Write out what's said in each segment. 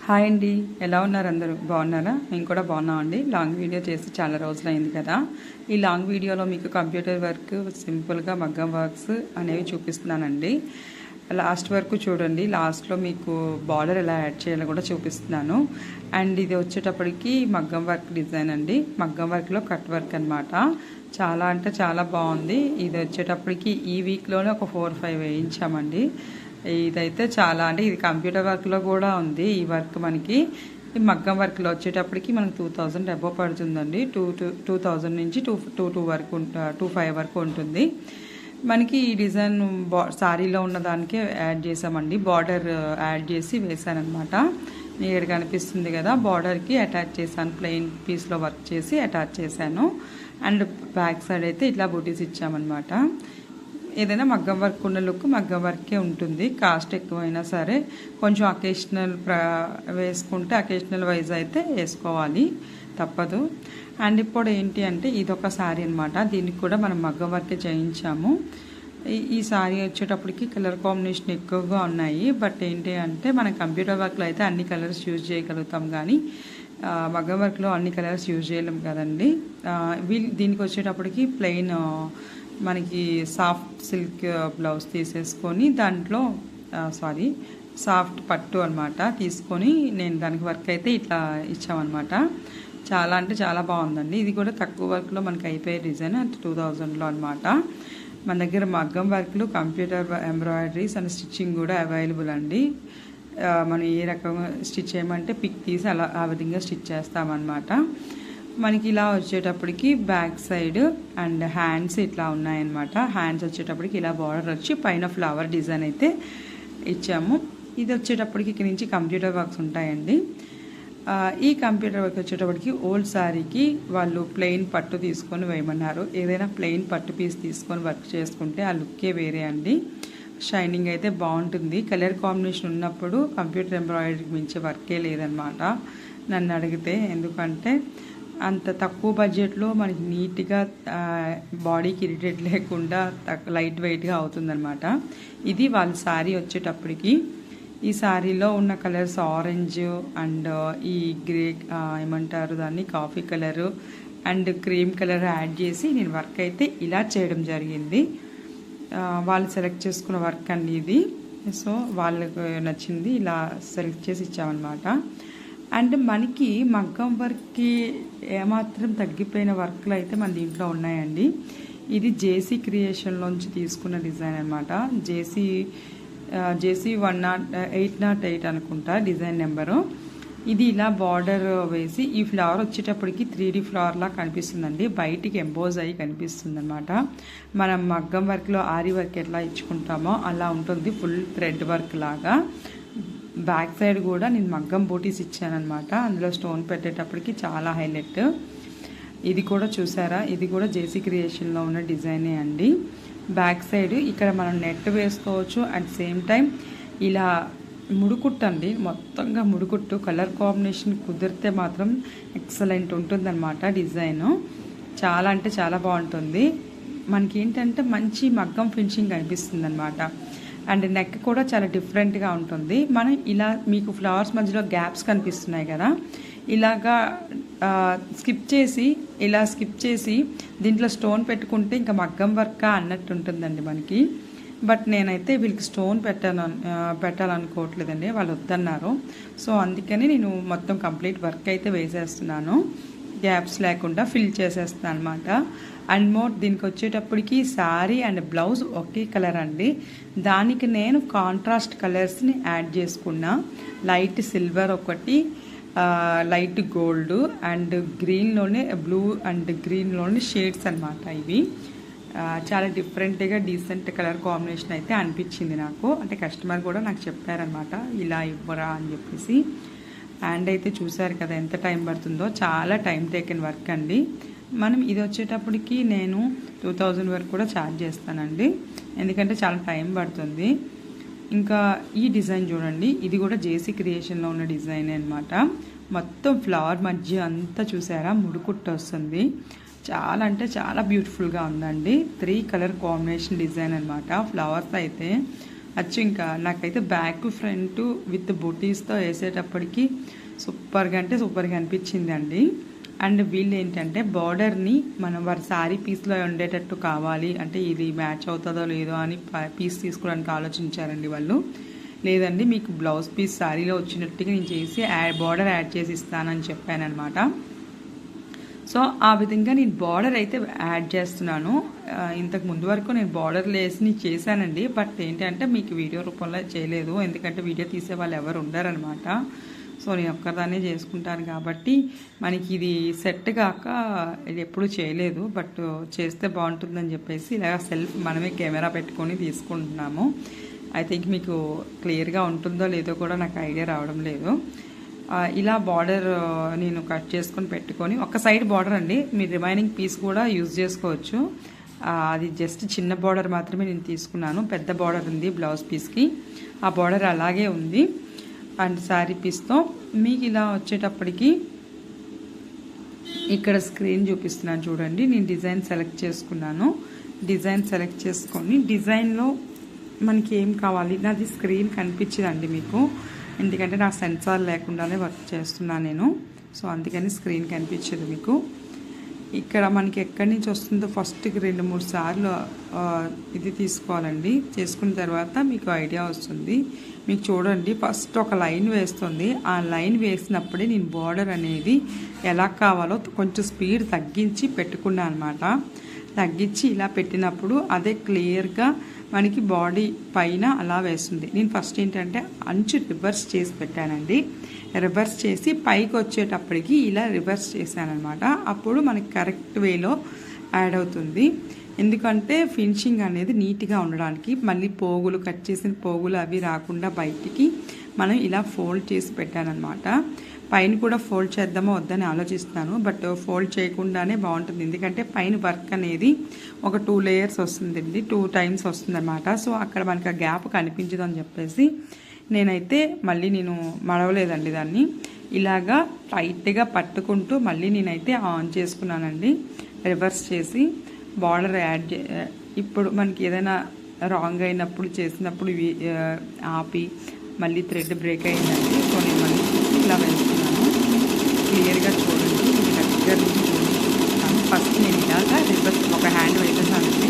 Hi అండి, ఎలా ఉన్నారు? అందరూ బాగున్నారా? మేము కూడా బాగున్నామండి. లాంగ్ వీడియో చేసి చాలా రోజులైంది కదా. ఈ లాంగ్ వీడియోలో మీకు కంప్యూటర్ వర్క్, సింపుల్గా మగ్గం వర్క్స్ అనేవి చూపిస్తున్నానండి. లాస్ట్ వరకు చూడండి. లాస్ట్లో మీకు బార్డర్ ఎలా యాడ్ చేయాలో కూడా చూపిస్తున్నాను. అండ్ ఇది వచ్చేటప్పటికి మగ్గం వర్క్ డిజైన్ అండి. మగ్గం వర్క్లో కట్ వర్క్ అనమాట. చాలా అంటే చాలా బాగుంది. ఇది వచ్చేటప్పటికి ఈ వీక్లోనే ఒక 4-5 వేయించామండి. ఇదైతే చాలా అంటే ఇది కంప్యూటర్ వర్క్లో కూడా ఉంది. ఈ వర్క్ మనకి ఈ మగ్గం వర్క్లో వచ్చేటప్పటికి మనకి 2000 అబోవ్ పడుతుందండి. 2000 నుంచి 2 వరకు 25 వరకు ఉంటుంది. మనకి ఈ డిజైన్ శారీలో ఉన్న దానికే యాడ్ చేసామండి. బార్డర్ యాడ్ చేసి వేసానమాట. ఇక్కడ కనిపిస్తుంది కదా, బార్డర్కి అటాచ్ చేశాను. ప్లెయిన్ పీస్లో వర్క్ చేసి అటాచ్ చేశాను. అండ్ బ్యాక్ సైడ్ అయితే ఇట్లా బూటీస్ ఇచ్చామన్నమాట. ఏదైనా మగ్గం వర్క్ ఉన్న లుక్ మగ్గం వర్కే ఉంటుంది. కాస్ట్ ఎక్కువైనా సరే కొంచెం అకేషనల్ వేసుకుంటే అకేషనల్ వైజ్ అయితే వేసుకోవాలి, తప్పదు. అండ్ ఇప్పుడు ఏంటి అంటే ఇదొక శారీ అనమాట. దీనికి కూడా మనం మగ్గం వర్కే చేయించాము. ఈ శారీ వచ్చేటప్పటికి కలర్ కాంబినేషన్ ఎక్కువగా ఉన్నాయి. బట్ ఏంటి అంటే మన కంప్యూటర్ వర్క్లో అయితే అన్ని కలర్స్ యూజ్ చేయగలుగుతాం, కానీ మగ్గం వర్క్లో అన్ని కలర్స్ యూజ్ చేయలేం కదండి. దీనికి వచ్చేటప్పటికి ప్లెయిన్ మనకి సాఫ్ట్ సిల్క్ బ్లౌజ్ తీసేసుకొని దాంట్లో సాఫ్ట్ పట్టు అనమాట తీసుకొని నేను దానికి వర్క్ అయితే ఇట్లా ఇచ్చామన్నమాట. చాలా అంటే చాలా బాగుందండి. ఇది కూడా తక్కువ వర్క్లో మనకి అయిపోయే డిజైన్ 2000లో అనమాట. మన దగ్గర మగ్గం వర్క్లు, కంప్యూటర్ ఎంబ్రాయిడరీస్ అండ్ స్టిచ్చింగ్ కూడా అవైలబుల్ అండి. మనం ఏ రకంగా స్టిచ్ చేయమంటే పిక్ తీసి ఆ విధంగా స్టిచ్ చేస్తామన్నమాట. మనకి ఇలా వచ్చేటప్పటికి బ్యాక్ సైడ్ అండ్ హ్యాండ్స్ ఇట్లా ఉన్నాయన్నమాట. హ్యాండ్స్ వచ్చేటప్పటికి ఇలా బార్డర్ వచ్చి పైన ఫ్లవర్ డిజైన్ అయితే ఇచ్చాము. ఇది వచ్చేటప్పటికి ఇక్కడ నుంచి కంప్యూటర్ వర్క్స్ ఉంటాయండి. ఈ కంప్యూటర్ వర్క్ వచ్చేటప్పటికి ఓల్డ్ శారీకి వాళ్ళు ప్లెయిన్ పట్టు తీసుకొని వేయమన్నారు. ఏదైనా ప్లెయిన్ పట్టు పీస్ తీసుకొని వర్క్ చేసుకుంటే ఆ లుక్కే వేరే అండి. షైనింగ్ అయితే బాగుంటుంది. కలర్ కాంబినేషన్ ఉన్నప్పుడు కంప్యూటర్ ఎంబ్రాయిడరీకి మించే వర్కే లేదనమాట నన్ను అడిగితే. ఎందుకంటే అంత తక్కువ బడ్జెట్లో మనకి నీట్గా బాడీకి ఇరిటేట్ లేకుండా లైట్ వెయిట్గా అవుతుందన్నమాట. ఇది వాళ్ళ శారీ వచ్చేటప్పటికి. ఈ శారీలో ఉన్న కలర్స్ ఆరెంజ్ అండ్ ఈ గ్రే ఏమంటారు దాన్ని, coffee colour and cream colour add చేసి నేను వర్క్ అయితే ఇలా చేయడం జరిగింది. వాళ్ళు సెలెక్ట్ చేసుకున్న వర్క్ అండి ఇది. సో వాళ్ళకు నచ్చింది ఇలా సెలెక్ట్ చేసి ఇచ్చామన్నమాట. అండ్ మనకి మగ్గం వర్క్కి ఏమాత్రం తగ్గిపోయిన వర్క్లు అయితే మన దీంట్లో ఉన్నాయండి. ఇది జేసీ క్రియేషన్లోంచి తీసుకున్న డిజైన్ అనమాట. జేసీ 808 అనుకుంటా డిజైన్ నెంబరు. ఇది ఇలా బార్డర్ వేసి ఈ ఫ్లవర్ వచ్చేటప్పటికి 3D ఫ్లవర్ లా కనిపిస్తుందండి. బయటికి ఎంబోజ్ అయ్యి కనిపిస్తుంది అనమాట. మనం మగ్గం వర్క్లో ఆరి వర్క్ ఎట్లా ఇచ్చుకుంటామో అలా ఉంటుంది, ఫుల్ థ్రెడ్ వర్క్ లాగా. బ్యాక్ సైడ్ కూడా నేను మగ్గం బూటీస్ ఇచ్చానమాట. అందులో స్టోన్ పెట్టేటప్పటికి చాలా హైలైట్. ఇది కూడా చూసారా, ఇది కూడా జేసీ క్రియేషన్లో ఉన్న డిజైనే అండి. బ్యాక్ సైడ్ ఇక్కడ మనం నెట్ వేసుకోవచ్చు. అట్ సేమ్ టైం ఇలా ముడుకుట్టు అండి, మొత్తంగా ముడుకుట్టు. కలర్ కాంబినేషన్ కుదిరితే మాత్రం ఎక్సలెంట్ ఉంటుందన్నమాట. డిజైను చాలా అంటే చాలా బాగుంటుంది. మనకి ఏంటంటే మంచి మగ్గం ఫినిషింగ్ అనిపిస్తుంది అనమాట. అండ్ నెక్ కూడా చాలా డిఫరెంట్గా ఉంటుంది. మనం ఇలా మీకు ఫ్లవర్స్ మధ్యలో గ్యాప్స్ కనిపిస్తున్నాయి కదా, ఇలాగా స్కిప్ చేసి దీంట్లో స్టోన్ పెట్టుకుంటే ఇంకా మగ్గం వర్క్ అన్నట్టు ఉంటుందండి మనకి. బట్ నేనైతే వీళ్ళకి స్టోన్ పెట్టాలనుకోవట్లేదండి, వాళ్ళు వద్దన్నారు. సో అందుకని నేను మొత్తం కంప్లీట్ వర్క్ అయితే వేసేస్తున్నాను, గ్యాప్స్ లేకుండా ఫిల్ చేసేస్తున్నాను అనమాట. అండ్ మోర్ దీనికి వచ్చేటప్పటికి శారీ అండ్ బ్లౌజ్ ఒకే కలర్ అండి. దానికి నేను కాంట్రాస్ట్ కలర్స్ని యాడ్ చేసుకున్నా. లైట్ సిల్వర్ ఒకటి, లైట్ గోల్డ్ అండ్ గ్రీన్లోనే బ్లూ అండ్ గ్రీన్లోనే షేడ్స్ అనమాట. ఇవి చాలా డిఫరెంట్గా డీసెంట్ కలర్ కాంబినేషన్ అయితే అనిపించింది నాకు. అంటే కస్టమర్ కూడా నాకు చెప్పారనమాట ఇలా ఇవ్వరా అని చెప్పేసి. అండ్ అయితే చూసారు కదా ఎంత టైం పడుతుందో, చాలా టైం టేకెన్ వర్క్ అండి. మనం ఇది వచ్చేటప్పటికి నేను 2000 వరకు కూడా ఛార్జ్ చేస్తానండి, ఎందుకంటే చాలా టైం పడుతుంది. ఇంకా ఈ డిజైన్ చూడండి, ఇది కూడా జేసీ క్రియేషన్లో ఉన్న డిజైన్ అనమాట. మొత్తం ఫ్లవర్ మధ్య అంతా చూసారా ముడుకుట్టు వస్తుంది. చాలా అంటే చాలా బ్యూటిఫుల్గా ఉందండి. 3 కలర్ కాంబినేషన్ డిజైన్ అనమాట. ఫ్లవర్స్ అయితే ఇంకా నాకైతే బ్యాక్ ఫ్రంట్ విత్ బుటీస్తో వేసేటప్పటికి సూపర్గా అనిపించింది అండి. అండ్ వీళ్ళు ఏంటంటే బార్డర్ని మనం వారి శారీ పీస్లో ఉండేటట్టు కావాలి అంటే ఇది మ్యాచ్ అవుతుందో లేదో అని పీస్ తీసుకోవడానికి ఆలోచించారండి వాళ్ళు. లేదండి మీకు బ్లౌజ్ పీస్ శారీలో వచ్చినట్టుగా నేను చేసి బార్డర్ యాడ్ చేసి ఇస్తానని చెప్పాను అనమాట. సో ఆ విధంగా నేను బార్డర్ అయితే యాడ్ చేస్తున్నాను. ఇంతకు ముందు వరకు నేను బార్డర్ లేస్ని చేశానండి, బట్ ఏంటంటే మీకు వీడియో రూపంలో చేయలేదు, ఎందుకంటే వీడియో తీసే వాళ్ళు ఎవరు ఉండరనమాట. సో నేను ఒక్కదాన్నే చేసుకుంటాను కాబట్టి మనకి ఇది సెట్ కాక ఇది ఎప్పుడు చేయలేదు, బట్ చేస్తే బాగుంటుందని చెప్పేసి ఇలా సెల్ఫ్ మనమే కెమెరా పెట్టుకొని తీసుకుంటున్నాము. ఐ థింక్ మీకు క్లియర్గా ఉంటుందో లేదో కూడా నాకు ఐడియా రావడం లేదు. ఇలా బార్డర్ నేను కట్ చేసుకొని పెట్టుకొని ఒక సైడ్ బార్డర్ అండి, మీరు రిమైనింగ్ పీస్ కూడా యూజ్ చేసుకోవచ్చు. అది జస్ట్ చిన్న బార్డర్ మాత్రమే నేను తీసుకున్నాను, పెద్ద బార్డర్ ఉంది బ్లౌజ్ పీస్కి, ఆ బార్డర్ అలాగే ఉంది. అండ్ శారీ పీస్తో మీకు ఇలా వచ్చేటప్పటికి ఇక్కడ స్క్రీన్ చూపిస్తున్నాను చూడండి. నేను డిజైన్ సెలెక్ట్ చేసుకున్నాను, డిజైన్ సెలెక్ట్ చేసుకొని డిజైన్లో మనకి ఏం కావాలి నాది స్క్రీన్ కనిపించదండి మీకు, ఎందుకంటే నా సెన్సార్ లేకుండానే వర్క్ చేస్తున్నాను నేను. సో అందుకని స్క్రీన్ కనిపించదు మీకు. ఇక్కడ మనకి ఎక్కడి నుంచి వస్తుందో ఫస్ట్కి 2-3 సార్లు ఇది తీసుకోవాలండి. చేసుకున్న తర్వాత మీకు ఐడియా వస్తుంది. మీకు చూడండి ఫస్ట్ ఒక లైన్ వేస్తుంది, ఆ లైన్ వేసినప్పుడే నేను బార్డర్ అనేది ఎలా కావాలో కొంచెం స్పీడ్ తగ్గించి పెట్టుకున్నాను అనమాట. తగ్గించి ఇలా పెట్టినప్పుడు అదే క్లియర్గా మనకి బాడీ పైన అలా వేస్తుంది. నేను ఫస్ట్ ఏంటంటే అంచు రివర్స్ చేసి పెట్టానండి, రివర్స్ చేసి పైకి వచ్చేటప్పటికి ఇలా రివర్స్ చేశానమాట. అప్పుడు మనకి కరెక్ట్ వేలో యాడ్ అవుతుంది. ఎందుకంటే ఫినిషింగ్ అనేది నీట్గా ఉండడానికి, మళ్ళీ పోగులు కట్ చేసిన పోగులు అవి రాకుండా బయటికి మనం ఇలా ఫోల్డ్ చేసి పెట్టానమాట. పైన కూడా ఫోల్డ్ చేద్దామో వద్దని ఆలోచిస్తాను, బట్ ఫోల్డ్ చేయకుండానే బాగుంటుంది. ఎందుకంటే పైన వర్క్ అనేది ఒక 2 లేయర్స్ వస్తుందండి, 2 టైమ్స్ వస్తుందన్నమాట. సో అక్కడ మనకి ఆ గ్యాప్ కనిపించదు అని చెప్పేసి నేనైతే మళ్ళీ నేను మడవలేదండి దాన్ని, ఇలాగా టైట్గా పట్టుకుంటూ మళ్ళీ నేనైతే ఆన్ చేసుకున్నానండి. రివర్స్ చేసి బార్డర్ యాడ్ ఇప్పుడు మనకి ఏదైనా రాంగ్ అయినప్పుడు చేసినప్పుడు ఆపి మళ్ళీ థ్రెడ్ బ్రేక్ అయిందండి. సో నేను మళ్ళీ ఇలా వేస్తున్నాను, క్లియర్గా చూడండి. మీకు దగ్గర నుంచి చూపిస్తాను. ఫస్ట్ నేను ఇలాగా రివర్స్ ఒక హ్యాండ్ వేసేసానండి,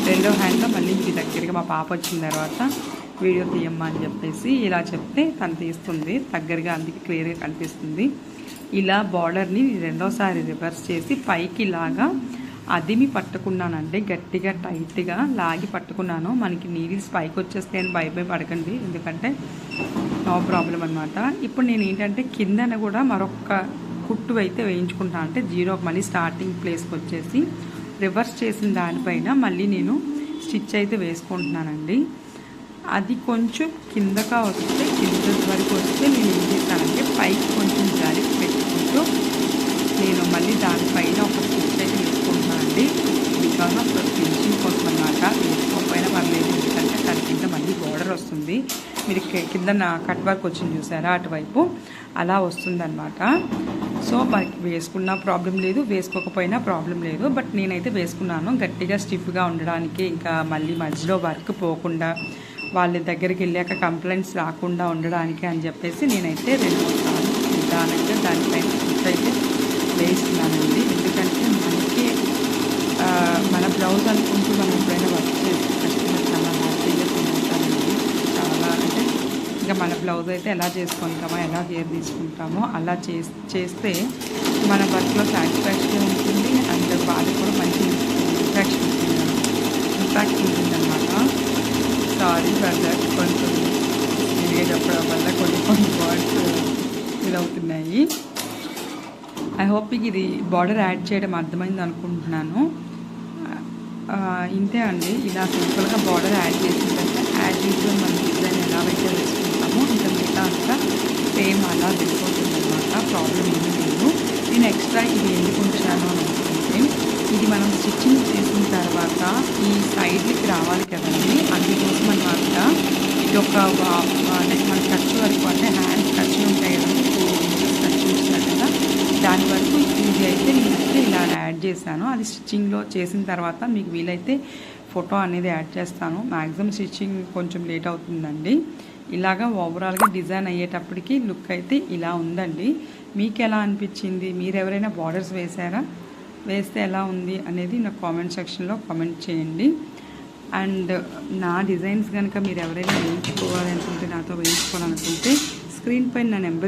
రెండో హ్యాండ్లో మళ్ళీ మీకు దగ్గరగా మా పాప వచ్చిన తర్వాత వీడియో తీయమ్మా అని చెప్పేసి ఇలా చెప్తే తను తీస్తుంది దగ్గరగా, అందుకే క్లియర్గా కనిపిస్తుంది. ఇలా బార్డర్ని రెండోసారి రివర్స్ చేసి పైకి ఇలాగా అదిమి పట్టుకున్నానండి, గట్టిగా టైట్గా లాగి పట్టుకున్నాను. మనకి నీడిల్స్ పైకి వచ్చేస్తే అని భయపడకండి, ఎందుకంటే నో ప్రాబ్లం అనమాట. ఇప్పుడు నేను ఏంటంటే కిందన కూడా మరొక కుట్టు అయితే వేయించుకుంటాను, అంటే జీరో మళ్ళీ స్టార్టింగ్ ప్లేస్కి వచ్చేసి రివర్స్ చేసిన దానిపైన మళ్ళీ నేను స్టిచ్ అయితే వేసుకుంటున్నానండి. అది కొంచెం కిందగా వస్తే కింద వరకు వస్తే నేను ఏం చేస్తానంటే పైకి కొంచెం జారి పెట్టుకుంటూ నేను మళ్ళీ దానిపైన ఒక స్టిచ్ అయితే వేసుకుంటున్నానండి. బికాస్ ఆఫ్ ఫినిషింగ్ కోసం అన్నమాట. వేసుకోకపోయినా పర్లేదు, ఎందుకంటే దాని కింద మళ్ళీ బార్డర్ వస్తుంది. మీరు కింద కట్ వర్క్ వచ్చింది చూసారా అటువైపు, అలా వస్తుందన్నమాట. సో మనకి వేసుకున్నా ప్రాబ్లం లేదు, వేసుకోకపోయినా ప్రాబ్లం లేదు, బట్ నేనైతే వేసుకున్నాను గట్టిగా స్టిఫ్గా ఉండడానికి, ఇంకా మళ్ళీ మధ్యలో వర్క్ పోకుండా వాళ్ళ దగ్గరికి వెళ్ళాక కంప్లైంట్స్ రాకుండా ఉండడానికి అని చెప్పేసి నేనైతే 2-3 సార్లు నిదానంగా దానిపైన స్టిచ్ అయితే వేస్తున్నానండి. ఎందుకంటే మనకి మన బ్లౌజ్ అనుకుంటూ మనం ఎప్పుడైనా వర్క్ చేసి కస్టమర్ చాలా హ్యాపీగా తింటారండి. చాలా అంటే ఇంకా మన బ్లౌజ్ అయితే ఎలా చేసుకుంటామో, ఎలా కేర్ తీసుకుంటామో అలా చేస్తే మన వర్క్లో సాటిస్ఫాక్షన్ ఉంటుంది, అండ్ వాళ్ళకి కూడా మంచి ఇంపాక్ట్ ఉంటుందన్నమాట. సారీ ఫర్ దట్, కొంచెం వీడియో చెప్పడం వల్ల కొన్ని వర్డ్స్ ఇదవుతున్నాయి. ఐ హోప్ ఇది బార్డర్ యాడ్ చేయడం అర్థమైంది అనుకుంటున్నాను. ఇంతే అండి, ఇలా సింపుల్గా బార్డర్ యాడ్ చేసిన తర్వాత యాడ్ యూజువల్ మనం డిజైన్ ఎలా అయితే వేసుకుంటామో ఇంకా మిగతా అంతా సేమ్ అలా వెళ్ళిపోతుంది అనమాట, ప్రాబ్లం ఏమీ లేదు. నేను ఎక్స్ట్రా ఇది ఎందుకు ఉంచాను అని అనుకుంటే, ఇది మనం స్టిచ్చింగ్ చేసిన తర్వాత ఈ సైడ్కి రావాలి కదండి, అందుకోసం అనమాట. ఇది ఒక మన ఖర్చు వరకు అంటే హ్యాండ్ ఖర్చు ఉంటాయి కదండి, 2 inches ఖర్చు చూసినా కదా, దాని వరకు ఇది అయితే నేనైతే ఇలా యాడ్ చేశాను. అది స్టిచ్చింగ్లో చేసిన తర్వాత మీకు వీలైతే ఫోటో అనేది యాడ్ చేస్తాను. మ్యాక్సిమం స్టిచ్చింగ్ కొంచెం లేట్ అవుతుందండి. ఇలాగా ఓవరాల్గా డిజైన్ అయ్యేటప్పటికి లుక్ అయితే ఇలా ఉందండి. మీకు ఎలా అనిపించింది? మీరు ఎవరైనా బార్డర్స్ వేసారా? వేస్తే ఎలా ఉంది అనేది నాకు కామెంట్ సెక్షన్లో కామెంట్ చేయండి. అండ్ నా డిజైన్స్ కనుక మీరు ఎవరైనా వేయించుకోవాలి అనుకుంటే, నాతో వేయించుకోవాలనుకుంటే స్క్రీన్ పైన నా నెంబర్